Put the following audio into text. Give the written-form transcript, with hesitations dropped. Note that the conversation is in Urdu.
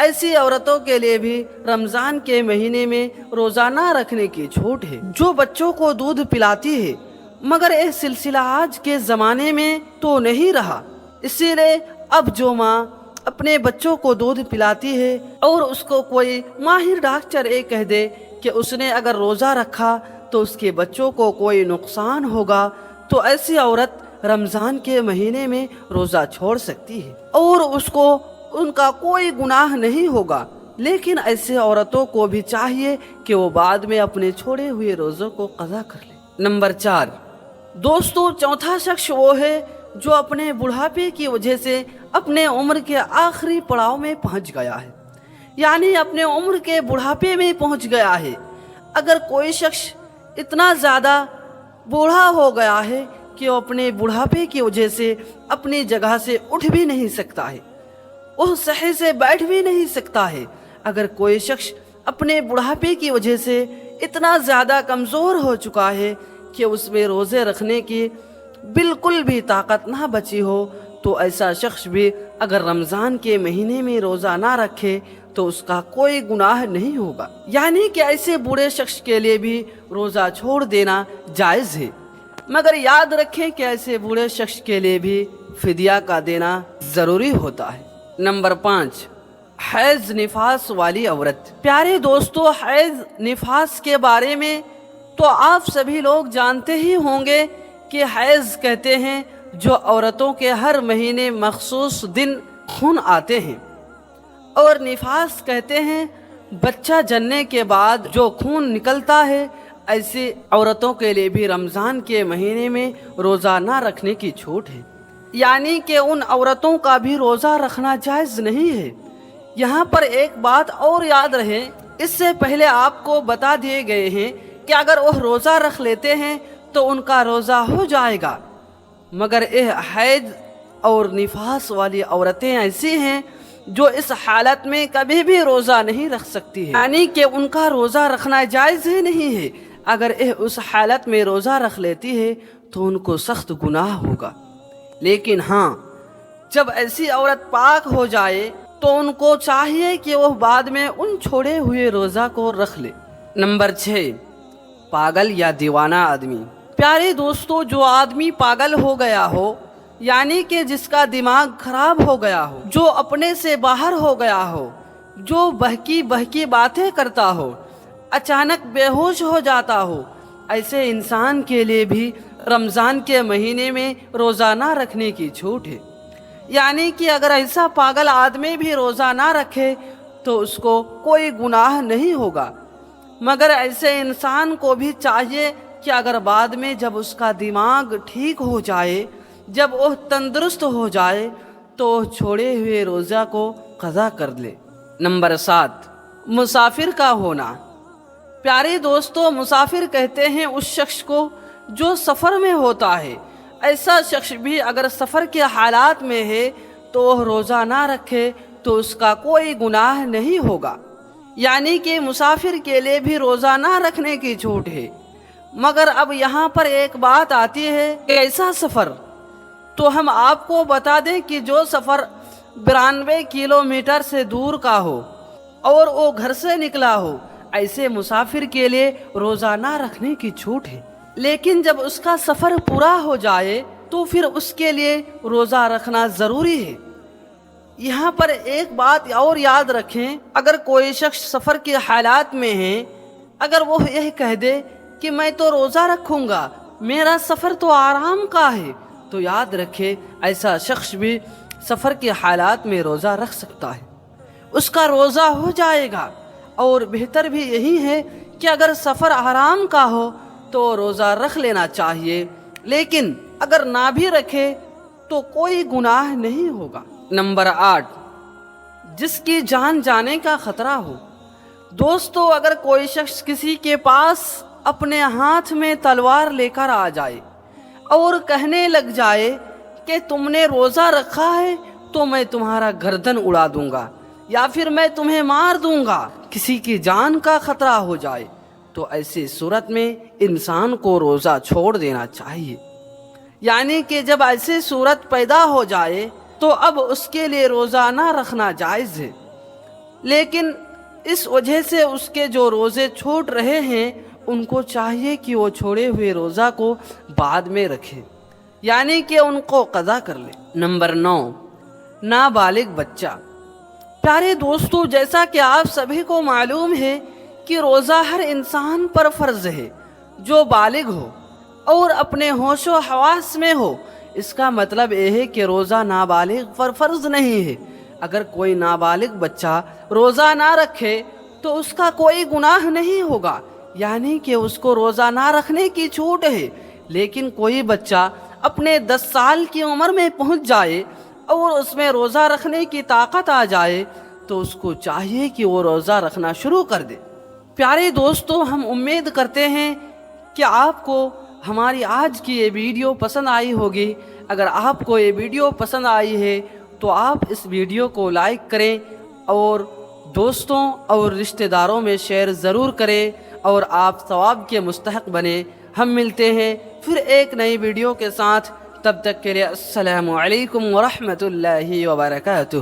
ایسی عورتوں کے لیے بھی رمضان کے مہینے میں روزہ نہ رکھنے کی چھوٹ ہے، جو بچوں کو دودھ پلاتی ہے، مگر یہ سلسلہ آج کے زمانے میں تو نہیں رہا۔ اسی لیے اب جو ماں اپنے بچوں کو دودھ پلاتی ہے اور اس کو کوئی ماہر ڈاکٹر یہ کہہ دے کہ اس نے اگر روزہ رکھا تو اس کے بچوں کو کوئی نقصان ہوگا، تو ایسی عورت رمضان کے مہینے میں روزہ چھوڑ سکتی ہے اور اس کو ان کا کوئی گناہ نہیں ہوگا۔ لیکن ایسے عورتوں کو بھی چاہیے کہ وہ بعد میں اپنے چھوڑے ہوئے روزوں کو قضا کر لیں۔ نمبر 4 دوستو، چوتھا شخص وہ ہے جو اپنے بڑھاپے کی وجہ سے اپنے عمر کے آخری پڑاؤ میں پہنچ گیا ہے، یعنی اپنے عمر کے بڑھاپے میں پہنچ گیا ہے۔ اگر کوئی شخص اتنا زیادہ بوڑھا ہو گیا ہے کہ وہ اپنے بڑھاپے کی وجہ سے اپنی جگہ سے اٹھ بھی نہیں سکتا ہے، وہ صحیح سے بیٹھ بھی نہیں سکتا ہے، اگر کوئی شخص اپنے بڑھاپے کی وجہ سے اتنا زیادہ کمزور ہو چکا ہے کہ اس میں روزے رکھنے کی بالکل بھی طاقت نہ بچی ہو، تو ایسا شخص بھی اگر رمضان کے مہینے میں روزہ نہ رکھے تو اس کا کوئی گناہ نہیں ہوگا، یعنی کہ ایسے بوڑھے شخص کے لیے بھی روزہ چھوڑ دینا جائز ہے، مگر یاد رکھیں کہ ایسے بوڑھے شخص کے لیے بھی فدیہ کا دینا ضروری ہوتا ہے۔ نمبر 5 حیض نفاس والی عورت۔ پیارے دوستو، حیض نفاس کے بارے میں تو آپ سبھی لوگ جانتے ہی ہوں گے کہ حیض کہتے ہیں جو عورتوں کے ہر مہینے مخصوص دن خون آتے ہیں، اور نفاس کہتے ہیں بچہ جننے کے بعد جو خون نکلتا ہے۔ ایسی عورتوں کے لیے بھی رمضان کے مہینے میں روزہ نہ رکھنے کی چھوٹ ہے، یعنی کہ ان عورتوں کا بھی روزہ رکھنا جائز نہیں ہے۔ یہاں پر ایک بات اور یاد رہے، اس سے پہلے آپ کو بتا دیے گئے ہیں کہ اگر وہ روزہ رکھ لیتے ہیں تو ان کا روزہ ہو جائے گا، مگر یہ حیض اور نفاس والی عورتیں ایسی ہیں جو اس حالت میں کبھی بھی روزہ نہیں رکھ سکتی ہیں، یعنی کہ ان کا روزہ رکھنا جائز ہی نہیں ہے۔ اگر یہ اس حالت میں روزہ رکھ لیتی ہے تو ان کو سخت گناہ ہوگا، لیکن ہاں جب ایسی عورت پاک ہو جائے تو ان کو چاہیے کہ وہ بعد میں ان چھوڑے ہوئے روزہ کو رکھ لے۔ نمبر 6 پاگل یا دیوانہ آدمی۔ پیارے دوستو، جو آدمی پاگل ہو گیا ہو، یعنی کہ جس کا دماغ خراب ہو گیا ہو، جو اپنے سے باہر ہو گیا ہو، جو بہکی بہکی باتیں کرتا ہو، اچانک بے ہوش ہو جاتا ہو، ایسے انسان کے لیے بھی رمضان کے مہینے میں روزہ نہ رکھنے کی چھوٹ ہے، یعنی کہ اگر ایسا پاگل آدمی بھی روزہ نہ رکھے تو اس کو کوئی گناہ نہیں ہوگا، مگر ایسے انسان کو بھی چاہیے کہ اگر بعد میں جب اس کا دماغ ٹھیک ہو جائے، جب وہ تندرست ہو جائے تو چھوڑے ہوئے روزہ کو قضا کر لے۔ نمبر 7 مسافر کا ہونا۔ پیارے دوستو، مسافر کہتے ہیں اس شخص کو جو سفر میں ہوتا ہے۔ ایسا شخص بھی اگر سفر کے حالات میں ہے تو وہ روزہ نہ رکھے تو اس کا کوئی گناہ نہیں ہوگا، یعنی کہ مسافر کے لیے بھی روزہ نہ رکھنے کی چھوٹ ہے۔ مگر اب یہاں پر ایک بات آتی ہے کہ ایسا سفر تو ہم آپ کو بتا دیں کہ جو سفر 92 کلومیٹر سے دور کا ہو اور وہ گھر سے نکلا ہو، ایسے مسافر کے لیے روزہ نہ رکھنے کی چھوٹ ہے، لیکن جب اس کا سفر پورا ہو جائے تو پھر اس کے لیے روزہ رکھنا ضروری ہے۔ یہاں پر ایک بات اور یاد رکھیں، اگر کوئی شخص سفر کے حالات میں ہے، اگر وہ یہ کہہ دے کہ میں تو روزہ رکھوں گا، میرا سفر تو آرام کا ہے، تو یاد رکھے ایسا شخص بھی سفر کے حالات میں روزہ رکھ سکتا ہے، اس کا روزہ ہو جائے گا۔ اور بہتر بھی یہی ہے کہ اگر سفر آرام کا ہو تو روزہ رکھ لینا چاہیے، لیکن اگر نہ بھی رکھے تو کوئی گناہ نہیں ہوگا۔ نمبر 8 جس کی جان جانے کا خطرہ ہو۔ دوستو، اگر کوئی شخص کسی کے پاس اپنے ہاتھ میں تلوار لے کر آ جائے اور کہنے لگ جائے کہ تم نے روزہ رکھا ہے تو میں تمہارا گردن اڑا دوں گا یا پھر میں تمہیں مار دوں گا، کسی کی جان کا خطرہ ہو جائے، تو ایسی صورت میں انسان کو روزہ چھوڑ دینا چاہیے، یعنی کہ جب ایسی صورت پیدا ہو جائے تو اب اس کے لیے روزہ نہ رکھنا جائز ہے۔ لیکن اس وجہ سے اس کے جو روزے چھوٹ رہے ہیں ان کو چاہیے کہ وہ چھوڑے ہوئے روزہ کو بعد میں رکھیں، یعنی کہ ان کو قضا کر لیں۔ نمبر 9، نابالغ بچہ۔ پیارے دوستو، جیسا کہ آپ سبھی کو معلوم ہے کہ روزہ ہر انسان پر فرض ہے جو بالغ ہو اور اپنے ہوش و حواس میں ہو۔ اس کا مطلب یہ ہے کہ روزہ نابالغ پر فرض نہیں ہے۔ اگر کوئی نابالغ بچہ روزہ نہ رکھے تو اس کا کوئی گناہ نہیں ہوگا، یعنی کہ اس کو روزہ نہ رکھنے کی چھوٹ ہے۔ لیکن کوئی بچہ اپنے 10 سال کی عمر میں پہنچ جائے اور اس میں روزہ رکھنے کی طاقت آ جائے تو اس کو چاہیے کہ وہ روزہ رکھنا شروع کر دے۔ پیارے دوستو، ہم امید کرتے ہیں کہ آپ کو ہماری آج کی یہ ویڈیو پسند آئی ہوگی۔ اگر آپ کو یہ ویڈیو پسند آئی ہے تو آپ اس ویڈیو کو لائک کریں اور دوستوں اور رشتہ داروں میں شیئر ضرور کریں اور آپ ثواب کے مستحق بنیں۔ ہم ملتے ہیں پھر ایک نئی ویڈیو کے ساتھ، تب تک کے لیے السلام علیکم ورحمۃ اللہ وبرکاتہ۔